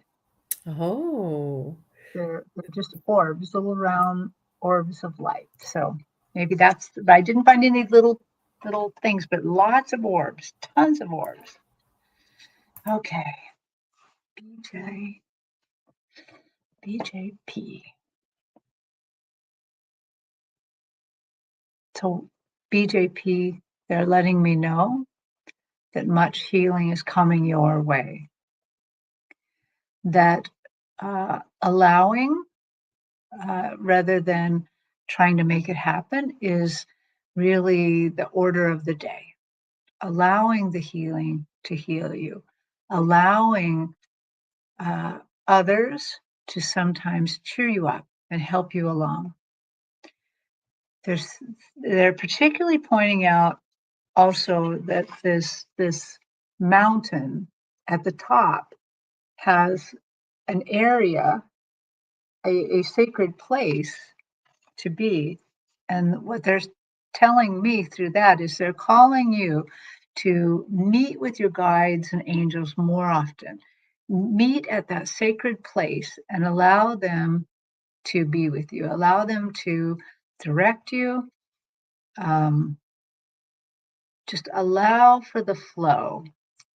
Oh. They're just orbs, little round orbs of light. So maybe that's, I didn't find any little things, but lots of orbs, tons of orbs. Okay, BJ, BJP. So BJP, they're letting me know that much healing is coming your way. That allowing rather than trying to make it happen is really the order of the day. Allowing the healing to heal you, allowing others to sometimes cheer you up and help you along. There's, they're particularly pointing out also that this mountain at the top has an area, a sacred place to be. And what they're telling me through that is they're calling you to meet with your guides and angels more often. Meet at that sacred place and allow them to be with you, allow them to direct you. Um, just allow for the flow.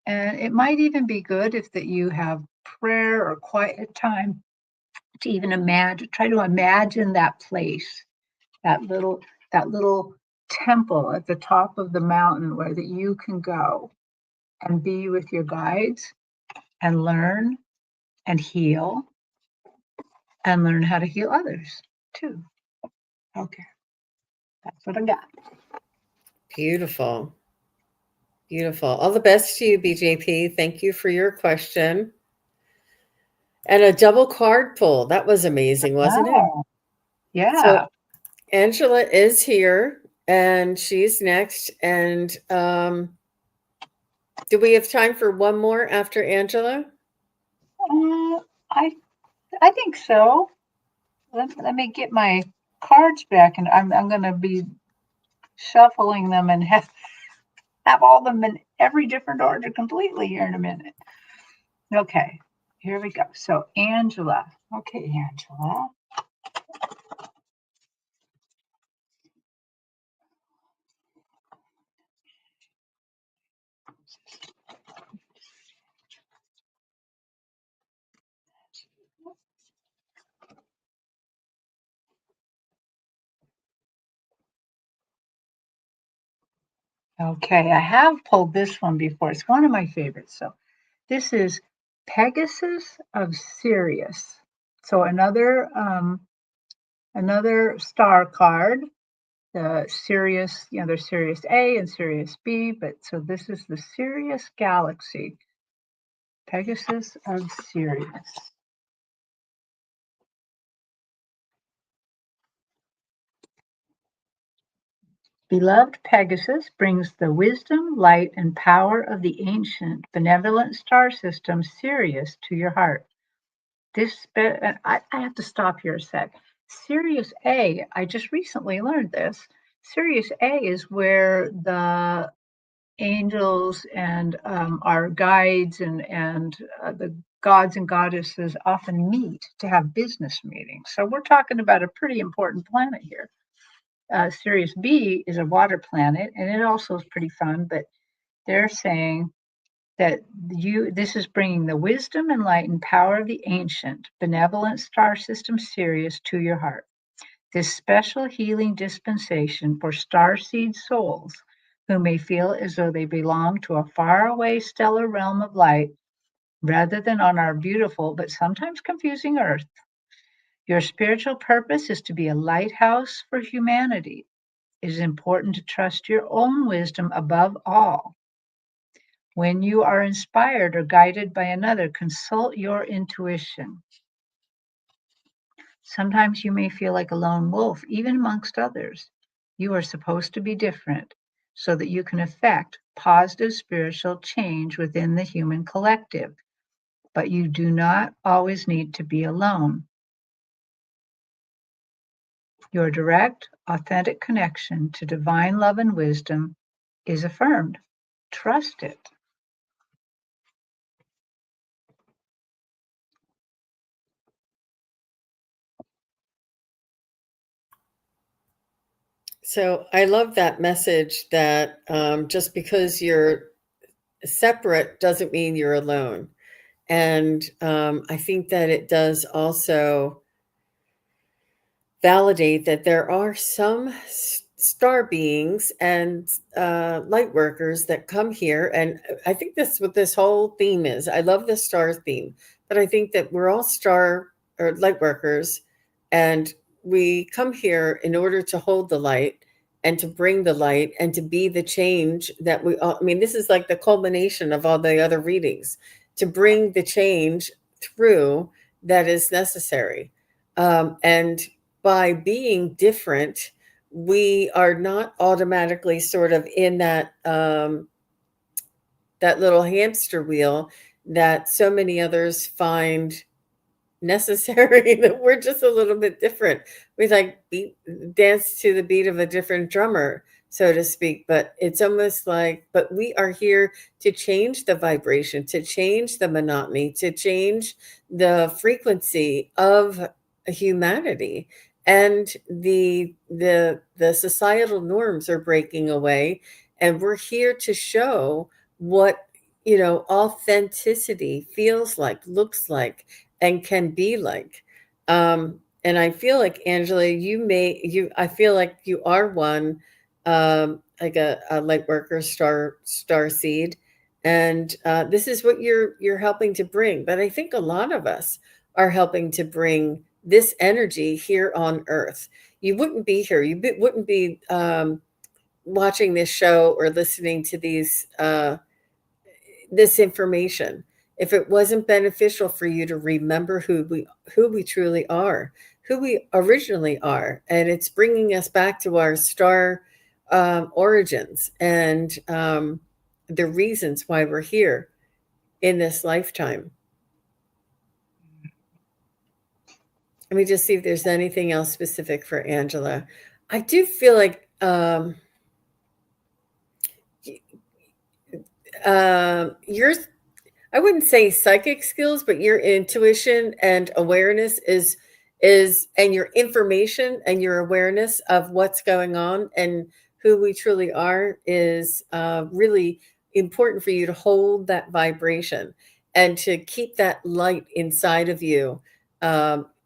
And it might even be good if that you have prayer or quiet time to even imagine, try to imagine that place, that little that little temple at the top of the mountain where that you can go and be with your guides and learn and heal and learn how to heal others too. Okay, that's what I got. Beautiful. Beautiful. All the best to you, BJP. Thank you for your question. And a double card pull. That was amazing, wasn't it? Oh, So yeah. Angela is here and she's next. And do we have time for one more after Angela? Uh, I I think so. Let me get my cards back, and I'm going to be shuffling them and have all them in every different order completely here in a minute. Okay, here we go. So Angela. Okay, Angela. Okay, I have pulled this one before. It's one of my favorites. So this is Pegasus of Sirius. So another star card. The Sirius, there's Sirius A and Sirius B, but so this is the Sirius galaxy. Pegasus of Sirius. Beloved Pegasus brings the wisdom, light, and power of the ancient, benevolent star system Sirius to your heart. I have to stop here a sec. Sirius A, I just recently learned this. Sirius A is where the angels and our guides and the gods and goddesses often meet to have business meetings. So we're talking about a pretty important planet here. Sirius B is a water planet, and it also is pretty fun. But they're saying that this is bringing the wisdom and light and power of the ancient, benevolent star system Sirius to your heart. This special healing dispensation for starseed souls who may feel as though they belong to a faraway stellar realm of light rather than on our beautiful but sometimes confusing earth. Your spiritual purpose is to be a lighthouse for humanity. It is important to trust your own wisdom above all. When you are inspired or guided by another, consult your intuition. Sometimes you may feel like a lone wolf, even amongst others. You are supposed to be different so that you can effect positive spiritual change within the human collective. But you do not always need to be alone. Your direct, authentic connection to divine love and wisdom is affirmed. Trust it. So I love that message that just because you're separate doesn't mean you're alone. And I think that it does also validate that there are some star beings and light workers that come here. And I think that's what this whole theme is. I love the star theme, but I think that we're all star or light workers, and we come here in order to hold the light and to bring the light and to be the change that we all, I mean, this is like the culmination of all the other readings, to bring the change through that is necessary. And by being different, we are not automatically sort of in that little hamster wheel that so many others find necessary. That we're just a little bit different. We like dance to the beat of a different drummer, so to speak. But it's almost like, but we are here to change the vibration, to change the monotony, to change the frequency of humanity. And the societal norms are breaking away, and we're here to show what authenticity feels like, looks like, and can be like. And I feel like, Angela, I feel like you are one, like a light worker, star seed. And this is what you're helping to bring. But I think a lot of us are helping to bring this energy here on Earth. You wouldn't be here. Wouldn't be watching this show or listening to this information if it wasn't beneficial for you to remember who we truly are, who we originally are. And it's bringing us back to our star origins and the reasons why we're here in this lifetime. Let me just see if there's anything else specific for Angela. I do feel like your I wouldn't say psychic skills, but your intuition and awareness is and your information and your awareness of what's going on and who we truly are is really important for you to hold that vibration and to keep that light inside of you,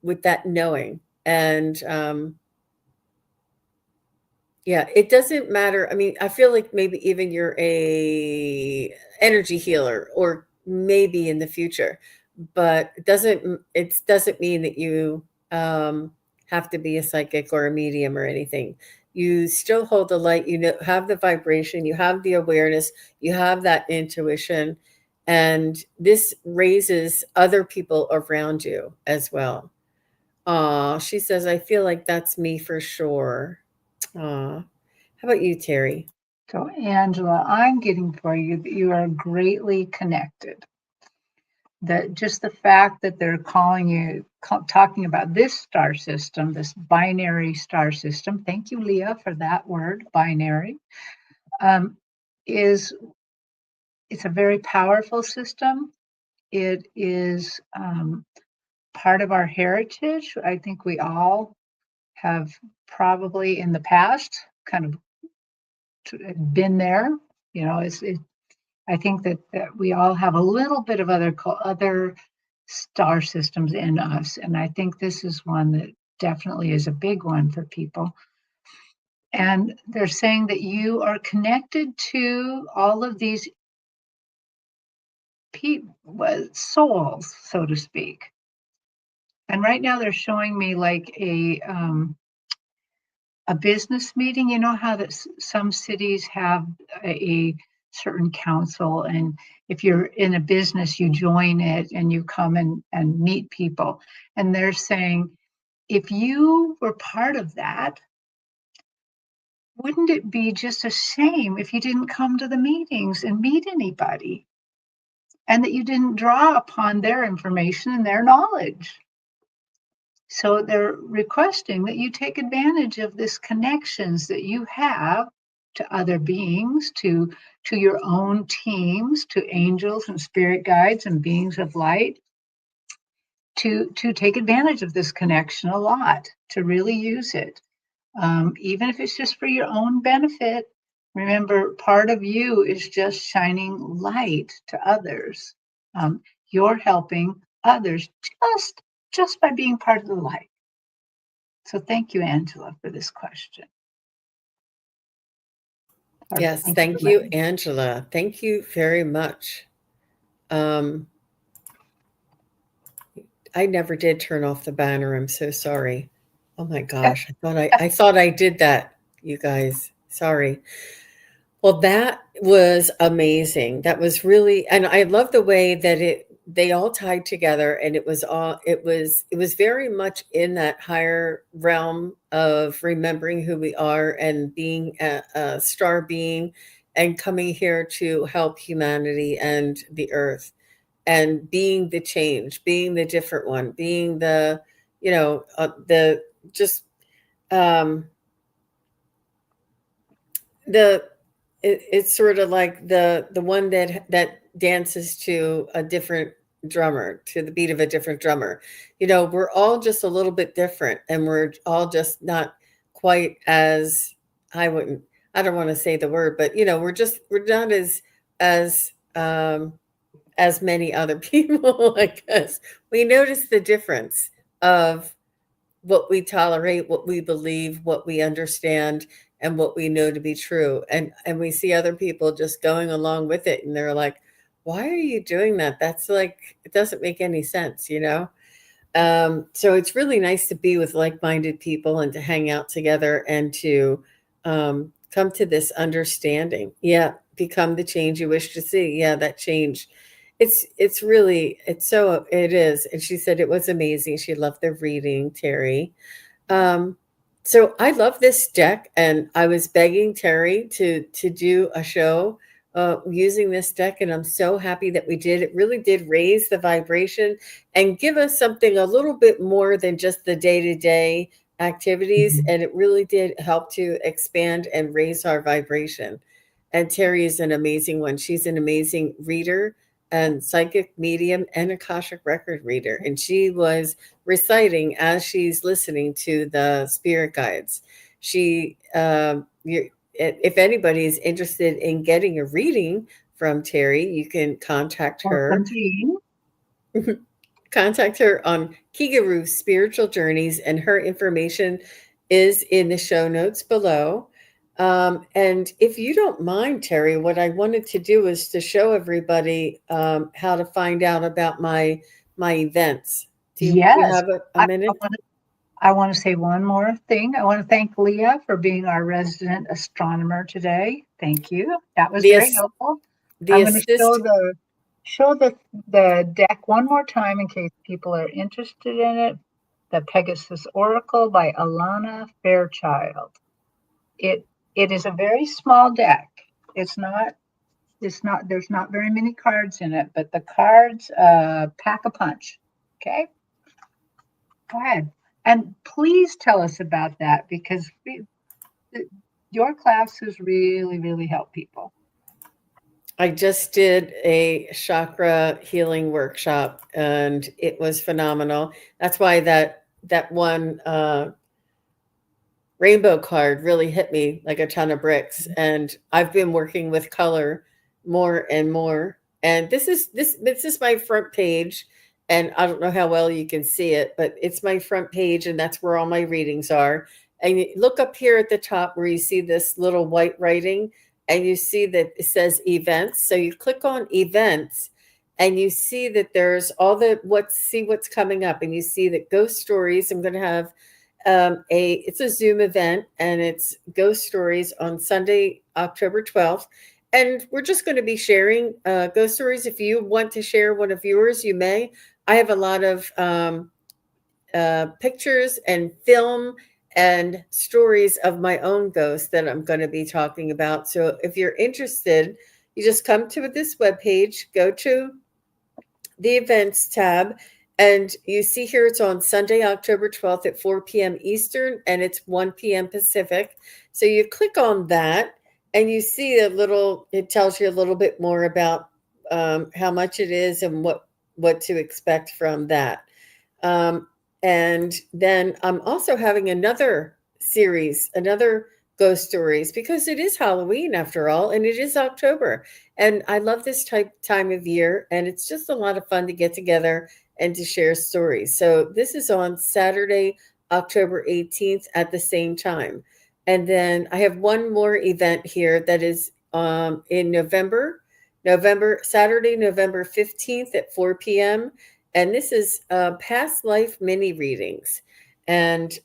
with that knowing. And Yeah, it doesn't matter. I mean, I feel like maybe even you're a energy healer or maybe in the future, but it doesn't mean that you um have to be a psychic or a medium or anything. You still hold the light, you know, have the vibration, you have the awareness, you have that intuition, and this raises other people around you as well. Aw, she says, I feel like that's me for sure. Aw. How about you, Terry? So, Angela, I'm getting for you that you are greatly connected. That just the fact that they're calling you, talking about this star system, this binary star system, thank you, Leah, for that word, binary, um, is it's a very powerful system. It is part of our heritage. I think we all have probably in the past kind of been there. You know, I think that we all have a little bit of other star systems in us, and I think this is one that definitely is a big one for people. And they're saying that you are connected to all of these people, souls, so to speak. And right now they're showing me like a business meeting. You know how that some cities have a certain council, and if you're in a business, you join it and you come and meet people. And they're saying, if you were part of that, wouldn't it be just a shame if you didn't come to the meetings and meet anybody and that you didn't draw upon their information and their knowledge? So they're requesting that you take advantage of this connections that you have to other beings, to your own teams, to angels and spirit guides and beings of light, to take advantage of this connection a lot, to really use it, even if it's just for your own benefit. Remember, part of you is just shining light to others. You're helping others just by being part of the light. So thank you, Angela, for this question. Or Yes, thank you for thank you, letting me. Angela. Thank you very much. Um, I never did turn off the banner. I'm so sorry. Oh my gosh, I thought I did that, you guys. Sorry. Well, that was amazing. That was really, and I love the way that they all tied together, and it was very much in that higher realm of remembering who we are and being a star being and coming here to help humanity and the earth and being the change, being the different one, being the, the just um the it's sort of like the one that dances to a different drummer, to the beat of a different drummer. We're all just a little bit different, and we're all just not quite as, I wouldn't I don't want to say the word, but we're not as as many other people. I guess we notice the difference of what we tolerate, what we believe, what we understand, and what we know to be true. And we see other people just going along with it, and they're like, "Why are you doing that? That's like, it doesn't make any sense, you know?" So it's really nice to be with like-minded people and to hang out together and to come to this understanding. Yeah, become the change you wish to see. Yeah, that change. It is. And she said it was amazing. She loved the reading, Terry. Um, so I love this deck, and I was begging Terry to do a show using this deck, and I'm so happy that we did. It really did raise the vibration and give us something a little bit more than just the day-to-day activities, Mhm. and it really did help to expand and raise our vibration. And Terry is an amazing one. She's an amazing reader and psychic medium and Akashic record reader, and she was reciting as she's listening to the spirit guides. If anybody is interested in getting a reading from Terry, you can contact Or from her. Jean. Contact her on Kigaru's Spiritual Journeys, and her information is in the show notes below. And if you don't mind, Terry, what I wanted to do is to show everybody how to find out about my events. Do you Yes. have a I, I minute? want to I want to say one more thing. I want to thank Leah for being our resident astronomer today. Thank you. That was The very ass- helpful. the I'm going to assist show the deck one more time in case people are interested in it. The Pegasus Oracle by Alana Fairchild. It it is a very small deck. It's not there's not very many cards in it, but the cards pack a punch. Okay? Go ahead. And please tell us about that because your classes really, really help people. I just did a chakra healing workshop and it was phenomenal. That's why that one rainbow card really hit me like a ton of bricks. And I've been working with color more and more. And this is my front page. And I don't know how well you can see it, but it's my front page, and that's where all my readings are. And you look up here at the top where you see this little white writing, and you see that it says events. So you click on events, and you see that there's all the what's coming up, and you see that ghost stories. I'm going to have a it's a Zoom event, and it's ghost stories on Sunday, October 12th. And we're just going to be sharing ghost stories. If you want to share one of yours, you may. I have a lot of pictures and film and stories of my own ghosts that I'm going to be talking about. So if you're interested, you just come to this webpage, go to the events tab, and you see here it's on Sunday, October 12th at 4 p.m. Eastern, and it's 1 p.m. Pacific. So you click on that, and you see it tells you a little bit more about how much it is and what to expect from that. Um, and then I'm also having another series, another ghost stories, because it is Halloween after all, and it is October. And I love this time of year, and it's just a lot of fun to get together and to share stories. So this is on Saturday, October 18th at the same time. And then I have one more event here that is in Saturday, November 15th at 4 p.m. And this is past life mini readings. And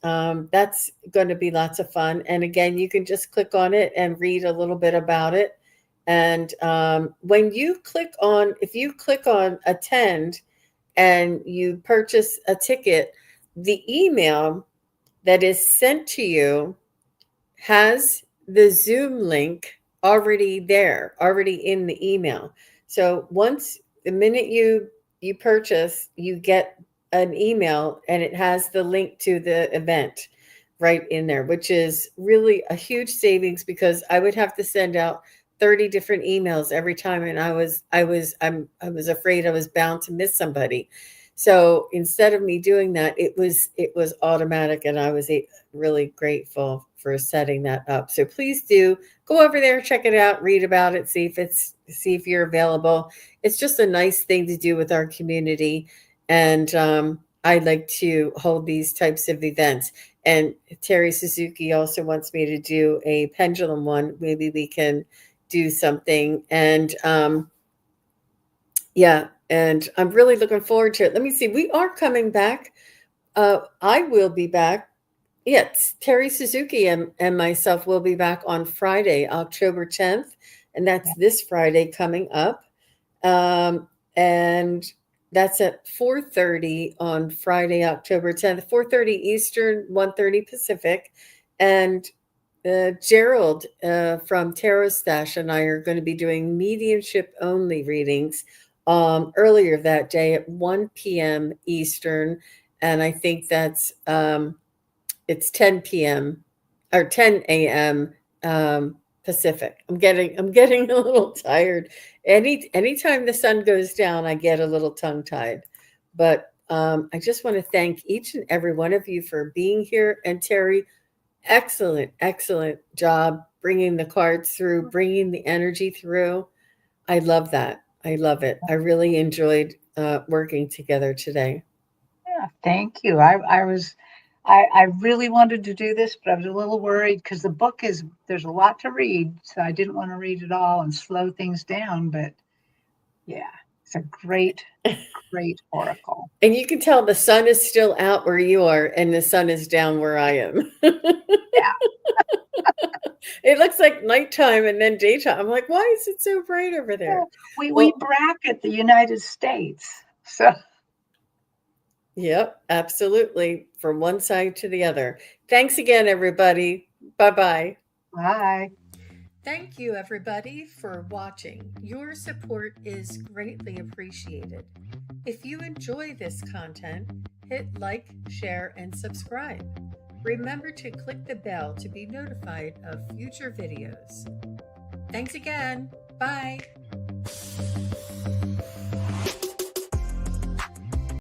that's going to be lots of fun. And again, you can just click on it and read a little bit about it. And if you click on attend and you purchase a ticket, the email that is sent to you has the Zoom link already there, already in the email. So once the minute you purchase, you get an email and it has the link to the event right in there, which is really a huge savings because I would have to send out 30 different emails every time, and I was afraid I was bound to miss somebody. So instead of me doing that, it was automatic, and I was really grateful for setting that up. So please do go over there, check it out, read about it, see if you're available. It's just a nice thing to do with our community, and I like to hold these types of events. And Terry Suzuki also wants me to do a pendulum one. Maybe we can do something. And yeah, and I'm really looking forward to it. Let me see. We are coming back. I will be back. Yes, Terry Suzuki and myself will be back on Friday, October 10th, and that's this Friday coming up. And that's at 4:30 on Friday, October 10th, 4:30 Eastern, 1:30 Pacific. And Gerald from Tarot Stash and I are going to be doing mediumship only readings earlier that day at 1 p.m. Eastern. And I think it's 10 p.m. or 10 a.m. Pacific. I'm getting a little tired. Anytime the sun goes down, I get a little tongue tied. But I just want to thank each and every one of you for being here. And Terry, excellent, excellent job bringing the cards through, bringing the energy through. I love that. I love it. I really enjoyed working together today. Yeah, thank you. I really wanted to do this, but I was a little worried because there's a lot to read, so I didn't want to read it all and slow things down. But yeah, it's a great, great oracle. And you can tell the sun is still out where you are and the sun is down where I am. Yeah. It looks like nighttime and then daytime. I'm like, why is it so bright over there? We Well, bracket the United States. So yep, absolutely. From one side to the other. Thanks again, everybody. Bye-bye. bye. Thank you, everybody, for watching. Your support is greatly appreciated. If you enjoy this content, hit like, share, and subscribe. Remember to click the bell to be notified of future videos. Thanks again. Bye.